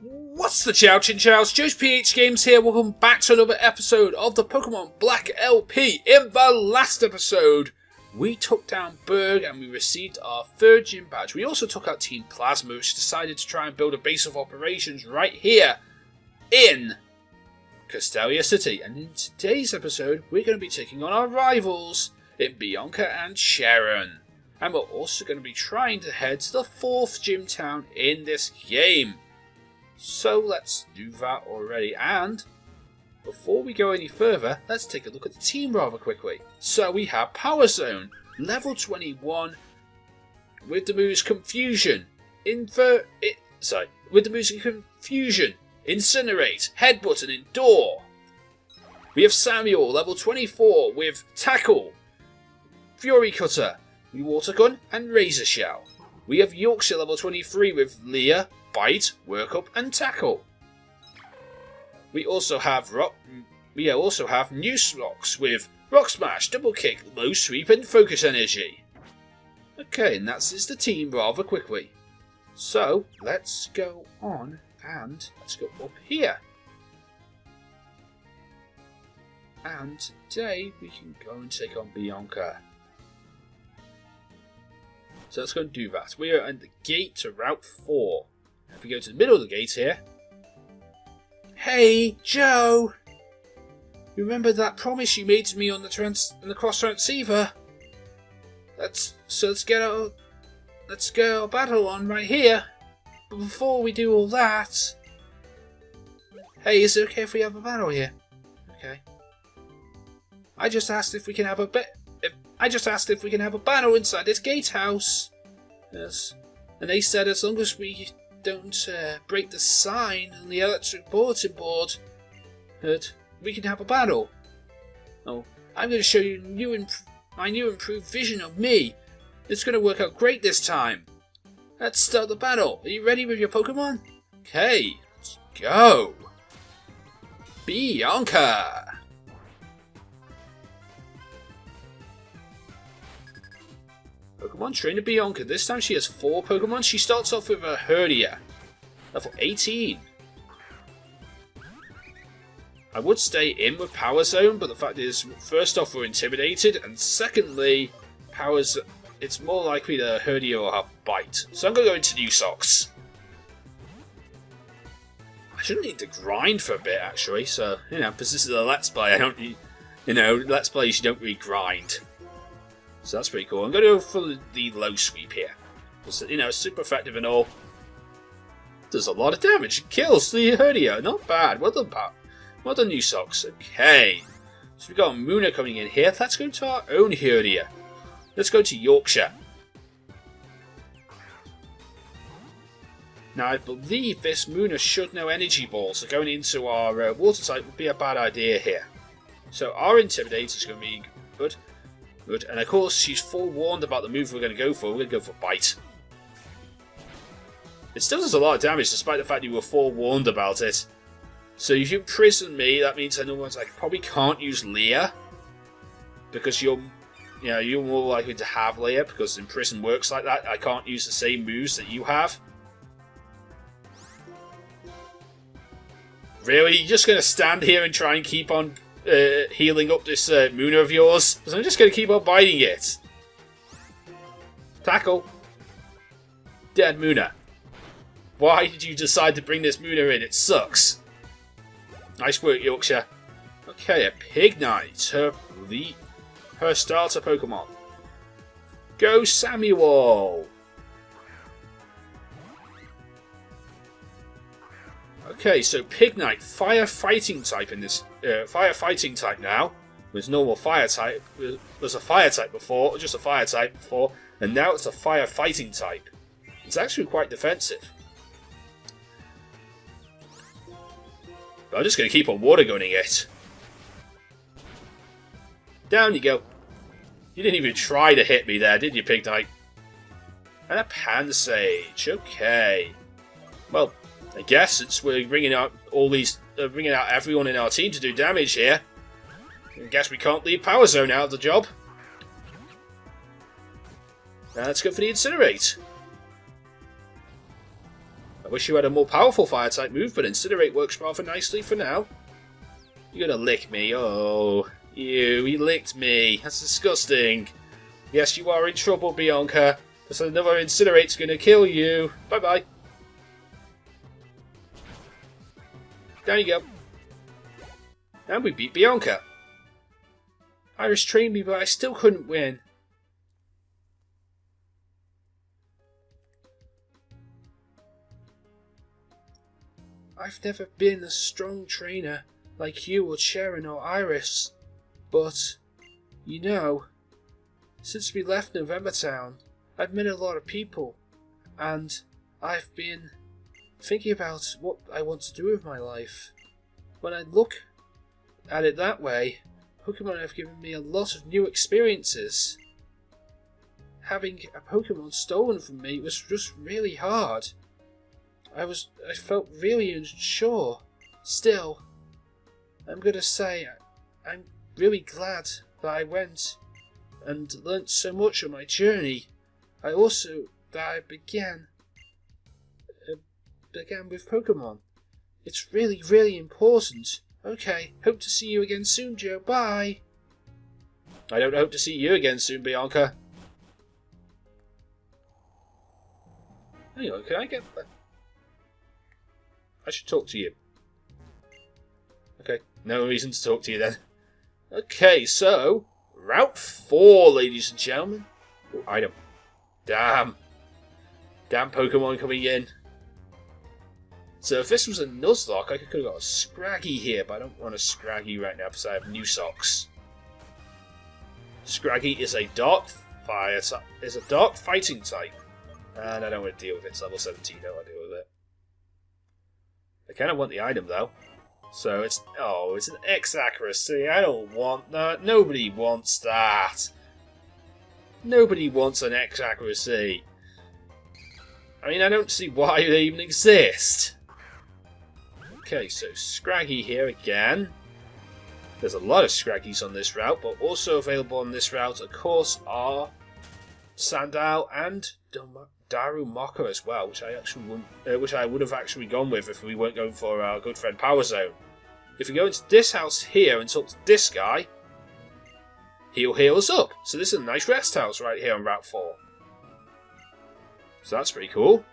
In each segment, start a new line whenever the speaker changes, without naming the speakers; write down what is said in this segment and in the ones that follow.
What's the chow chin chows? JoesphGames here. Welcome back to another episode of the Pokemon Black LP. In the last episode, we took down Berg and we received our third gym badge. We also took out Team Plasma, which decided to try and build a base of operations right here in Castelia City. And in today's episode, we're going to be taking on our rivals in Bianca and Sharon. And we're also going to be trying to head to the 4th gym town in this game. So let's do that already, and before we go any further, let's take a look at the team rather quickly. So we have Power Zone, level 21, with the moves Confusion, Incinerate, Headbutt and Endure. We have Samuel, level 24, with Tackle, Fury Cutter, Water Gun and Razor Shell. We have Yorkshire, level 23, with Leah, Bite, Work Up and Tackle. We also have Nuzlocke with Rock Smash, Double Kick, Low Sweep and Focus Energy. Okay, and that's the team rather quickly. So let's go on and let's go up here. And today we can go and take on Bianca. So let's go and do that. We are at the gate to Route 4. If we go to the middle of the gate here. Hey, Joe! You remember that promise you made to me on the cross transceiver? Let's get our battle on right here. But before we do all that, hey, is it okay if we have a battle here? Okay. I just asked if we can have a battle inside this gatehouse. Yes. And they said as long as we don't break the sign on the electric bulletin board, we can have a battle. Oh, I'm going to show you my new improved vision of me. It's going to work out great this time. Let's start the battle. Are you ready with your Pokemon? Okay, let's go. Bianca. Pokemon Trainer Bianca. This time she has 4 Pokemon. She starts off with a Herdia, level 18. I would stay in with Power Zone, but the fact is, first off, we're intimidated, and secondly, it's more likely the Herdia will have Bite. So I'm going to go into Nuzlocke. I shouldn't need to grind for a bit, actually, so, because this is a Let's Play, I don't need, Let's Plays you don't really grind. So that's pretty cool. I'm going to go for the low sweep here. Because, it's super effective and all. Does a lot of damage. It kills the Herdia. Not bad. Well done, Pat. Well done, Nuzlocke. Okay. So we've got Muna coming in here. Let's go to our own Herdia. Let's go to Yorkshire. Now, I believe this Muna should know Energy Ball. So going into our water type would be a bad idea here. So our Intimidator is going to be good. Good, and of course she's forewarned about the move we're going to go for. We're going to go for Bite. It still does a lot of damage despite the fact you were forewarned about it. So if you imprison me, that means I probably can't use Leah. Because you're more likely to have Leah, because imprison works like that. I can't use the same moves that you have. Really? You're just going to stand here and try and keep on healing up this Muna of yours? Because I'm just going to keep on biting it. Tackle. Dead Muna. Why did you decide to bring this Muna in? It sucks. Nice work, Yorkshire. Okay, a Pignite. Her starter Pokemon. Go Samuel. Okay, so Pignite, fire fighting type in this. Fire fighting type now. There's normal fire type. There's a fire type before, just a fire type before, and now it's a fire fighting type. It's actually quite defensive. But I'm just going to keep on water gunning it. Down you go. You didn't even try to hit me there, did you, Pignite? And a Pansage. Okay. Well, I guess since we're bringing out everyone in our team to do damage here, I guess we can't leave Power Zone out of the job. Now let's go for the Incinerate. I wish you had a more powerful fire-type move, but Incinerate works rather nicely for now. You're gonna lick me. Oh, he licked me. That's disgusting. Yes, you are in trouble, Bianca. Because another Incinerate's gonna kill you. Bye-bye. Down you go. And we beat Bianca. Iris trained me, but I still couldn't win. I've never been a strong trainer like you or Sharon or Iris, but, you know, since we left November Town, I've met a lot of people, and I've been thinking about what I want to do with my life. When I look at it that way, Pokemon have given me a lot of new experiences. Having a Pokemon stolen from me was just really hard. I felt really unsure. Still, I'm gonna say I'm really glad that I went and learnt so much on my journey. I began with Pokemon. It's really, really important. Okay, hope to see you again soon, Joe. Bye. I don't hope to see you again soon, Bianca. Hang on, can I get that? I should talk to you. Okay, no reason to talk to you then. Okay, so Route 4, ladies and gentlemen. Oh, item. Damn Pokemon coming in. So if this was a Nuzlocke, I could have got a Scraggy here, but I don't want a Scraggy right now because I have new socks. Scraggy is a dark fighting type, and I don't want to deal with it. It's level 17. I don't want to deal with it. I kind of want the item though. So it's an X accuracy. I don't want that. Nobody wants that. Nobody wants an X accuracy. I mean, I don't see why they even exist. Okay, so Scraggy here again. There's a lot of Scraggies on this route, but also available on this route, of course, are Sandile and Darumaka as well, which I would have actually gone with if we weren't going for our good friend Power Zone. If we go into this house here and talk to this guy, he'll heal us up. So this is a nice rest house right here on Route 4. So that's pretty cool.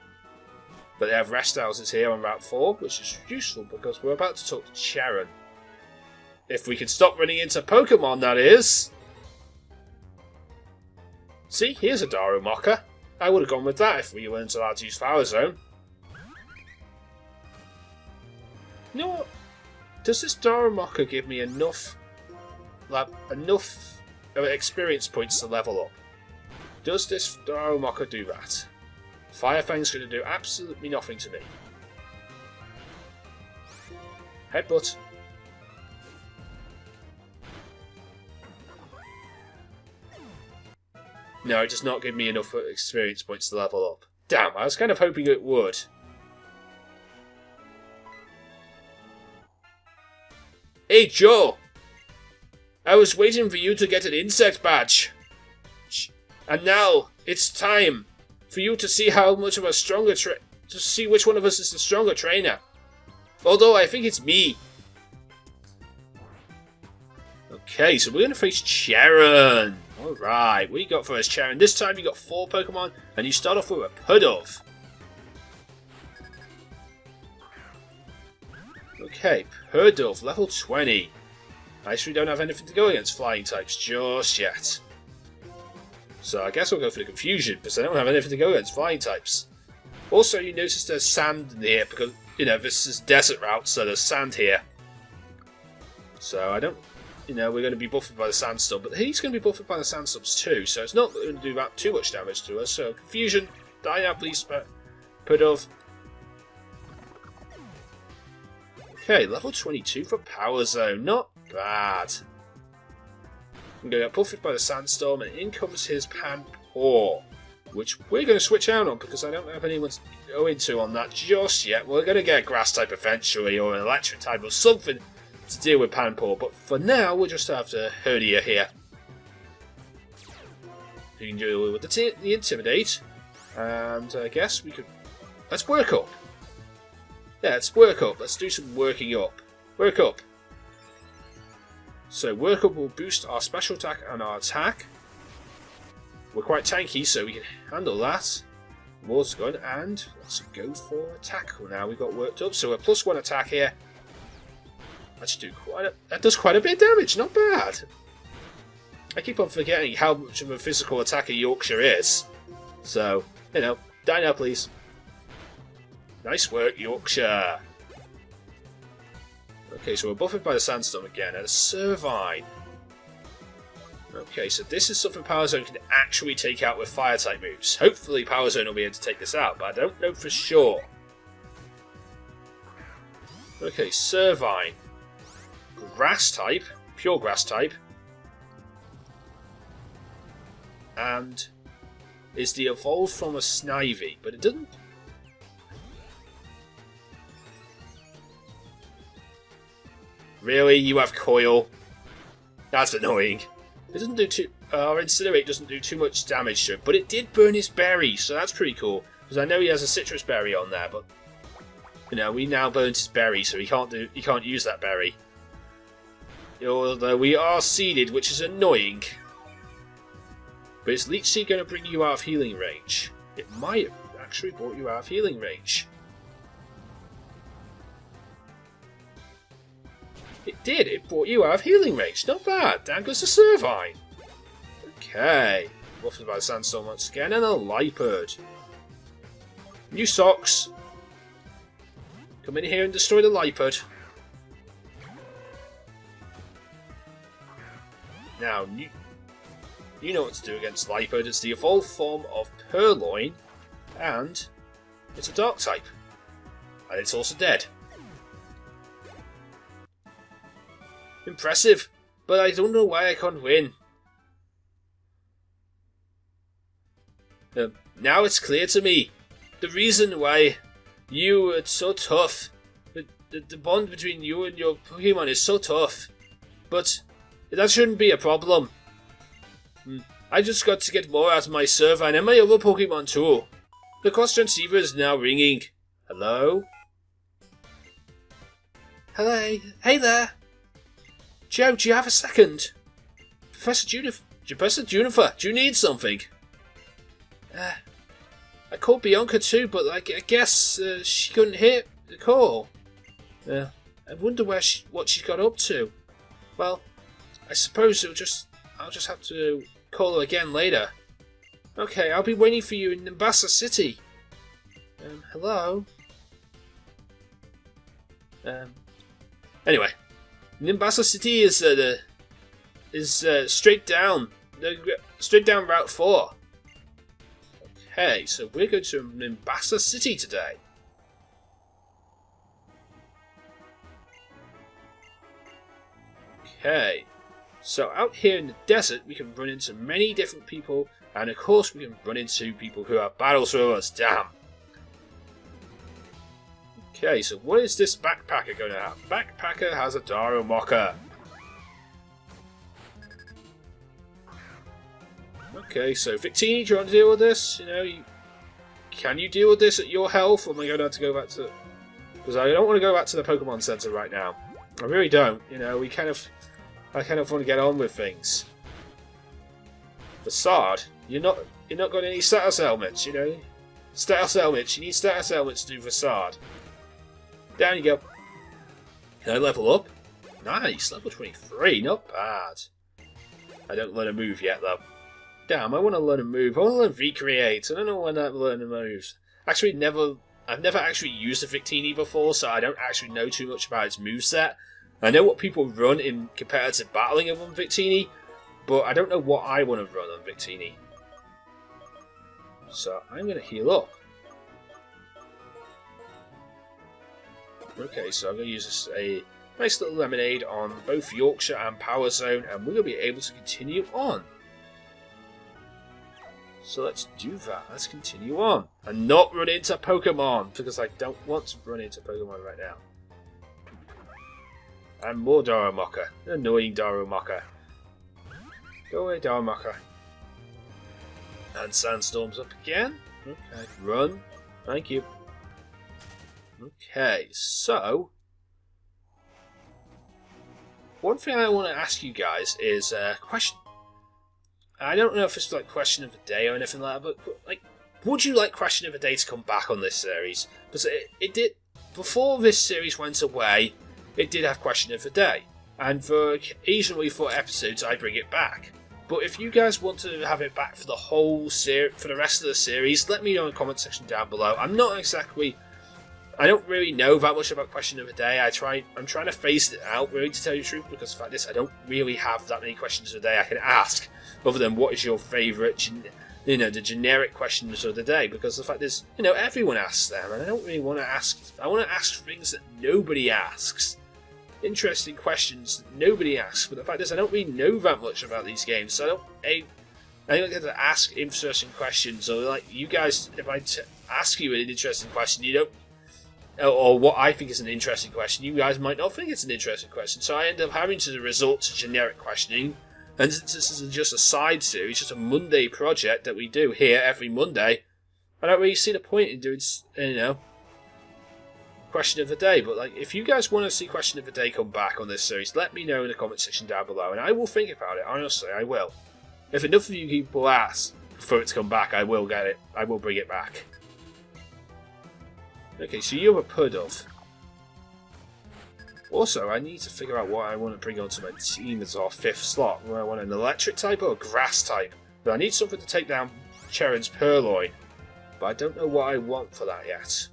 But they have rest houses here on Route 4, which is useful because we're about to talk to Sharon. If we can stop running into Pokemon, that is. See, here's a Darumaka. I would have gone with that if we weren't allowed to use Power Zone. You know what? Does this Darumaka give me enough experience points to level up? Does this Darumaka do that? Fire Fang's going to do absolutely nothing to me. Headbutt. No, it does not give me enough experience points to level up. Damn, I was kind of hoping it would. Hey Joe! I was waiting for you to get an insect badge. And now, it's time for you to see how much of a stronger to see which one of us is the stronger trainer. Although I think it's me. Okay, so we're going to face Sharon. Alright, what you got for us, Sharon? This time you got 4 Pokemon, and you start off with a Pudove. Okay, Pudove, level 20. I actually don't have anything to go against flying types just yet. So I guess I'll go for the Confusion, because I don't have anything to go against flying types. Also, you notice there's sand in here, because, you know, this is desert route, so there's sand here. So I don't, you know, we're going to be buffeted by the sandstorm, but he's going to be buffeted by the sandstorms too, so it's not going to do that too much damage to us. So Confusion, die out please, Pudove. Okay, level 22 for Power Zone, not bad. I'm going to get buffeted by the sandstorm, and in comes his Panpour, which we're going to switch out on because I don't have anyone to go into on that just yet. We're going to get a grass type eventually, or an electric type, or something to deal with Panpour, but for now we'll just have the Herdia here. You can deal with the Intimidate, and I guess we could... Let's work up. Yeah, let's work up. Let's do some working up. Work up. So work up will boost our special attack and our attack. We're quite tanky, so we can handle that. Water's gun, and let's go for attack. Well, now we've got worked up, so we're +1 attack here. That does quite a bit of damage, not bad. I keep on forgetting how much of a physical attacker Yorkshire is. So, you know, die now please. Nice work, Yorkshire. Okay, so we're buffeted by the Sandstorm again, and a Servine. Okay, so this is something Power Zone can actually take out with Fire-type moves. Hopefully Power Zone will be able to take this out, but I don't know for sure. Okay, Servine. Grass-type, pure Grass-type. And is the evolved from a Snivy, but it doesn't... Really? You have Coil? That's annoying. It doesn't do too... Our Incinerate doesn't do too much damage to it, but it did burn his berry, so that's pretty cool. Because I know he has a citrus berry on there, but... You know, we now burnt his berry, so he can't use that berry. Although we are seeded, which is annoying. But is Leech Seed going to bring you out of healing range? It might have actually brought you out of healing range. It did, it brought you out of healing range. Not bad. Down goes the Servine. Okay. Buffeted by the Sandstorm once again, and a Lipard. New socks. Come in here and destroy the Lipard. Now, you know what to do against Lipard. It's the evolved form of Purloin, and it's a Dark type. And it's also dead. Impressive, but I don't know why I can't win. Now it's clear to me the reason why you are so tough. The bond between you and your Pokemon is so tough, but that shouldn't be a problem. I just got to get more out of my Servine and my other Pokemon too. The cross transceiver is now ringing. Hello? Hello? Hey there! Joe, do you have a second? Professor Juniper, do you need something? I called Bianca too, but I guess she couldn't hear the call. I wonder what she got up to. Well, I suppose I'll just have to call her again later. Okay, I'll be waiting for you in Nimbasa City. Hello? Anyway, Nimbasa City is straight down Route 4. Okay, so we're going to Nimbasa City today. Okay, so out here in the desert we can run into many different people, and of course we can run into people who have battles with us, damn. Okay, so what is this backpacker going to have? Backpacker has a Darumaka. Okay, so Victini, do you want to deal with this? You know, can you deal with this at your health, or am I going to have to go back to... Because I don't want to go back to the Pokemon Center right now. I really don't. You know, I kind of want to get on with things. Facade, you're not got any status elements, you know. Status elements, you need status elements to do Facade. Down you go. Can I level up? Nice, level 23, not bad. I don't learn a move yet though. Damn, I want to learn a move. I want to learn Recreate. I don't know when I learn the moves. Actually, I've never actually used a Victini before, so I don't actually know too much about its moveset. I know what people run in competitive battling of on Victini, but I don't know what I want to run on Victini. So I'm going to heal up. Okay, so I'm going to use a nice little lemonade on both Yorkshire and Power Zone, and we're going to be able to continue on. So let's do that. Let's continue on. And not run into Pokemon, because I don't want to run into Pokemon right now. And more Darumaka. Annoying Darumaka. Go away, Darumaka. And Sandstorm's up again. Okay, run. Thank you. Okay, so one thing I want to ask you guys is a question. I don't know if it's like question of the day or anything like that, but like, would you like question of the day to come back on this series? Because it did before this series went away. It did have question of the day, and for occasionally for episodes I bring it back. But if you guys want to have it back for the whole for the rest of the series, let me know in the comment section down below. I don't really know that much about question of the day. I'm trying to phase it out, really, to tell you the truth, because the fact is, I don't really have that many questions of the day I can ask, other than what is your favourite, the generic questions of the day, because the fact is, everyone asks them, and I don't really want to ask. I want to ask things that nobody asks. Interesting questions that nobody asks, but the fact is, I don't really know that much about these games, so I don't get to ask interesting questions, or like, you guys, if I ask you an interesting question, you don't, or what I think is an interesting question, you guys might not think it's an interesting question, so I end up having to resort to generic questioning. And since this is just a side series, just a Monday project that we do here every Monday, I don't really see the point in doing, question of the day. But like, if you guys want to see question of the day come back on this series, let me know in the comment section down below, and I will think about it. Honestly, I will. If enough of you people ask for it to come back, I will get it. I will bring it back. Okay, so you're a Pudov. Also, I need to figure out what I want to bring onto my team as our 5th slot. Do I want an electric type or a grass type? But I need something to take down Charon's Purloin. But I don't know what I want for that yet.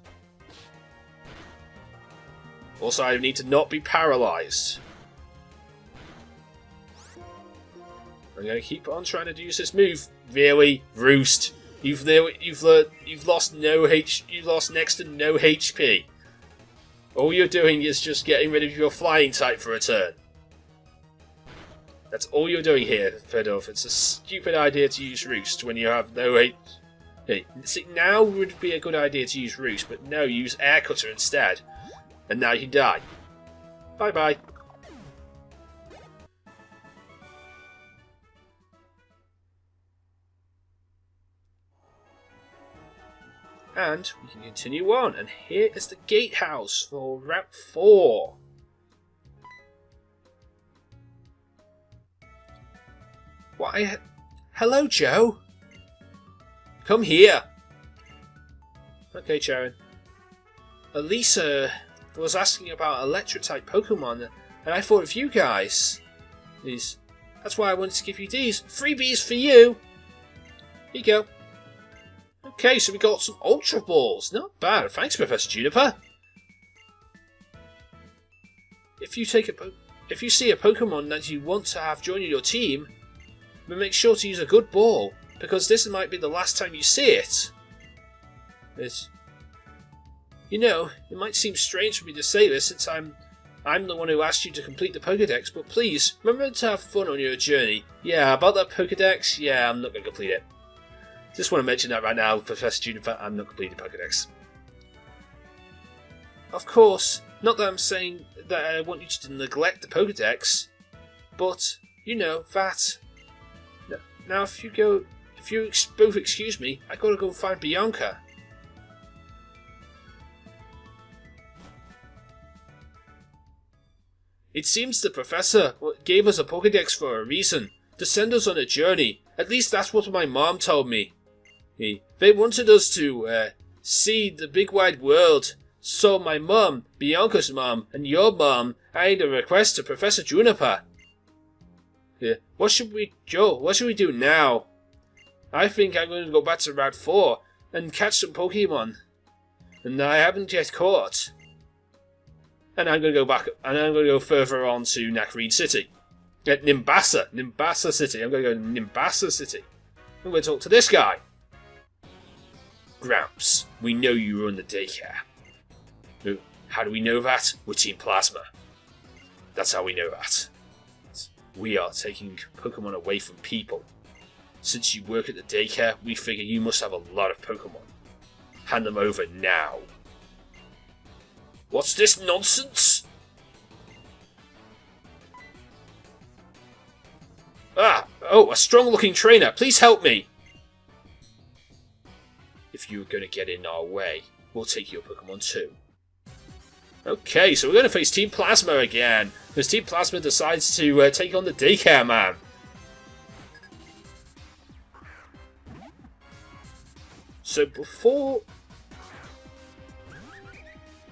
Also, I need to not be paralysed. I'm going to keep on trying to use this move. Really, Roost. You've lost next to no HP. All you're doing is just getting rid of your flying type for a turn. That's all you're doing here, Fedov. It's a stupid idea to use Roost when you have no HP. See, now would be a good idea to use Roost, but no, use Air Cutter instead. And now you die. Bye bye. And we can continue on, and here is the gatehouse for Route 4. Why? Hello, Joe. Come here. Okay, Charon. Elisa was asking about electric-type Pokemon, and I thought of you guys. That's why I wanted to give you these. Freebies for you. Here you go. Okay, so we got some Ultra Balls. Not bad. Thanks, Professor Juniper. If you see a Pokemon that you want to have join your team, then make sure to use a good ball, because this might be the last time you see it. It might seem strange for me to say this since I'm the one who asked you to complete the Pokédex, but please, remember to have fun on your journey. Yeah, about that Pokédex, yeah, I'm not going to complete it. Just want to mention that right now, Professor Juniper, I'm not completing Pokédex. Of course, not that I'm saying that I want you to neglect the Pokédex, but, that. Now, if you both excuse me, I gotta go find Bianca. It seems the Professor gave us a Pokédex for a reason, to send us on a journey. At least that's what my mom told me. They wanted us to see the big wide world. So my mum, Bianca's mum, and your mum made a request to Professor Juniper. What should we do now? I think I'm going to go back to Route 4 and catch some Pokemon. And I haven't yet caught. And I'm going to go back, and I'm going to go further on to Nakreen City. Nimbasa City. I'm going to go to Nimbasa City. I'm going to talk to this guy. Gramps, we know you run the daycare. How do we know that? We're Team Plasma. That's how we know that. We are taking Pokemon away from people. Since you work at the daycare, we figure you must have a lot of Pokemon. Hand them over now. What's this nonsense? A strong-looking trainer. Please help me. If you're going to get in our way, we'll take your Pokemon too. Okay, so we're going to face Team Plasma again. Because Team Plasma decides to take on the Daycare Man. So before...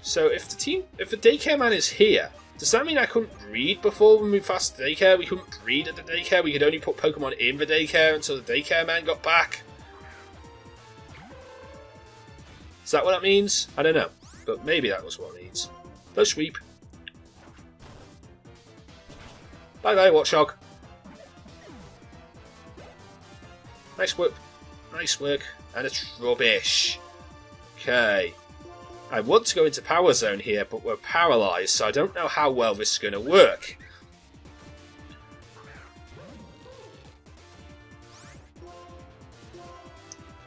So if the Daycare Man is here, does that mean I couldn't breed before we moved past the daycare? We couldn't breed at the daycare? We could only put Pokemon in the daycare until the Daycare Man got back? Is that what that means? I don't know. But maybe that was what it means. No sweep. Bye bye, Watchog. Nice work. Nice work. And a Trubbish. Okay. I want to go into Power Zone here, but we're paralysed, so I don't know how well this is going to work.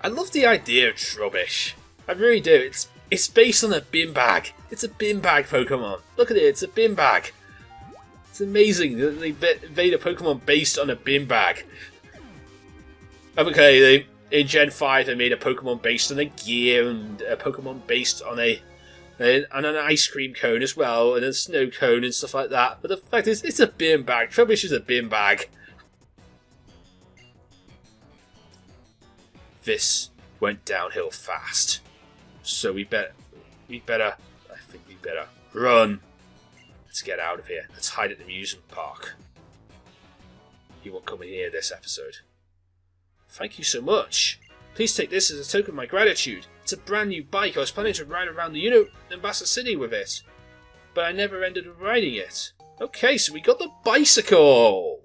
I love the idea of Trubbish. I really do. It's based on a bin bag. It's a bin bag Pokemon. Look at it, it's a bin bag. It's amazing that they made a Pokemon based on a bin bag. Okay, in Gen 5 they made a Pokemon based on a gear and a Pokemon based on an ice cream cone as well, and a snow cone and stuff like that. But the fact is, it's a bin bag. Trubbish is a bin bag. This went downhill fast. So we better, I think we better run. Let's get out of here. Let's hide at the amusement park. You won't come in here this episode. Thank you so much. Please take this as a token of my gratitude. It's a brand new bike. I was planning to ride around the Ambassador City with it, but I never ended up riding it. Okay, so we got the bicycle.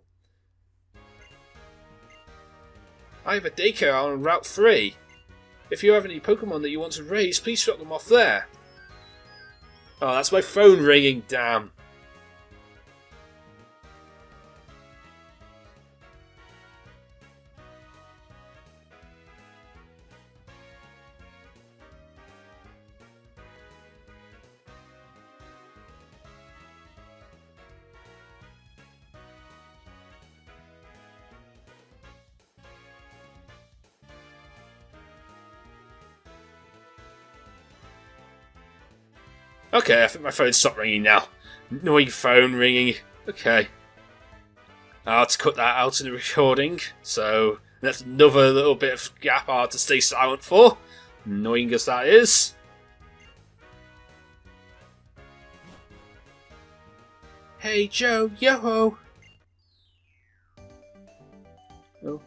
I have a daycare on Route 3. If you have any Pokemon that you want to raise, please drop them off there. Oh, that's my phone ringing, damn. Okay, I think my phone stopped ringing now. Annoying phone ringing. Okay. I had to cut that out in the recording, so that's another little bit of gap I had to stay silent for. Annoying as that is. Hey Joe, yo-ho! Oh.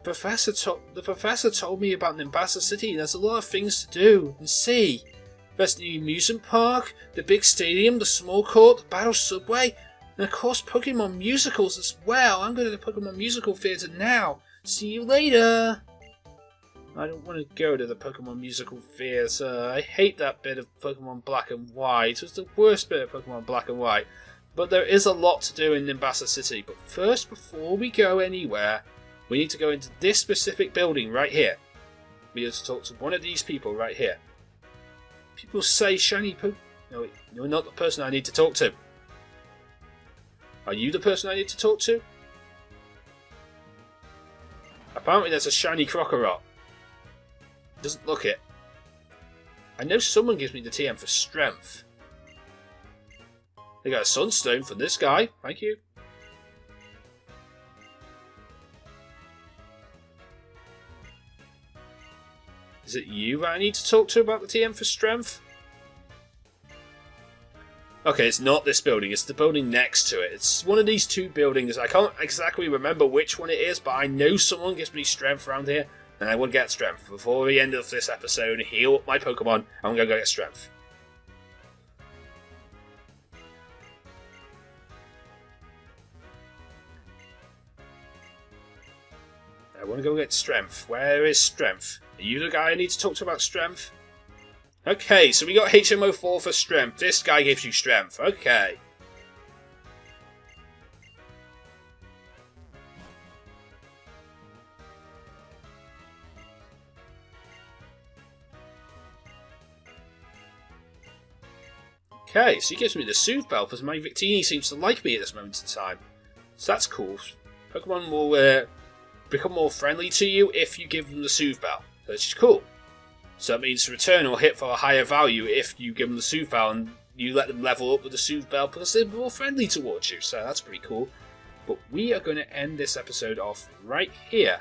The professor told me about Nimbasa City. There's a lot of things to do and see. There's the amusement park, the big stadium, the small court, the battle subway, and of course Pokemon musicals as well. I'm going to the Pokemon musical theatre now. See you later! I don't want to go to the Pokemon musical theatre. I hate that bit of Pokemon Black and White. It was the worst bit of Pokemon Black and White. But there is a lot to do in Nimbasa City. But first, before we go anywhere, we need to go into this specific building right here. We have to talk to one of these people right here. People say shiny No, you're not the person I need to talk to. Are you the person I need to talk to? Apparently there's a shiny Crocodile. Doesn't look it. I know someone gives me the TM for strength. They got a Sunstone from this guy. Thank you. Is it you that I need to talk to about the TM for strength? Okay, it's not this building. It's the building next to it. It's one of these two buildings. I can't exactly remember which one it is, but I know someone gives me strength around here, and I will get strength. Before the end of this episode, heal up my Pokemon, I'm going to go get strength. I want to go get strength. Where is strength? Are you the guy I need to talk to about strength? Okay, so we got HMO4 for strength. This guy gives you strength. Okay. Okay, so he gives me the Soothe Bell because my Victini seems to like me at this moment in time. So that's cool. Pokemon will become more friendly to you if you give them the Soothe Bell, which is cool. So that means return will hit for a higher value if you give them the Soothbell and you let them level up with the Soothbell because they're more friendly towards you. So that's pretty cool. But we are going to end this episode off right here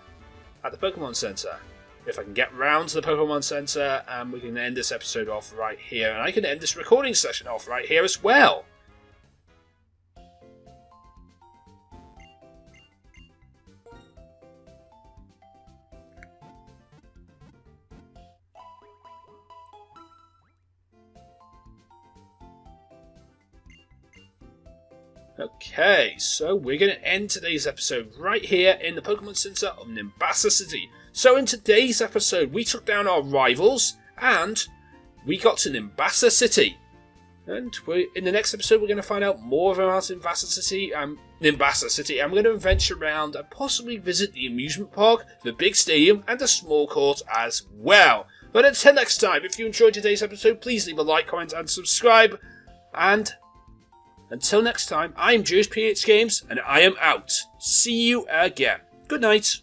at the Pokemon Center. If I can get round to the Pokemon Center, we can end this episode off right here. And I can end this recording session off right here as well. Okay, so we're going to end today's episode right here in the Pokemon Center of Nimbasa City. So in today's episode, we took down our rivals and we got to Nimbasa City. And in the next episode, we're going to find out more about Nimbasa City, and we're going to venture around and possibly visit the amusement park, the big stadium, and the small court as well. But until next time, if you enjoyed today's episode, please leave a like, comment, and subscribe. And until next time, I'm JoesphGames, and I am out. See you again. Good night.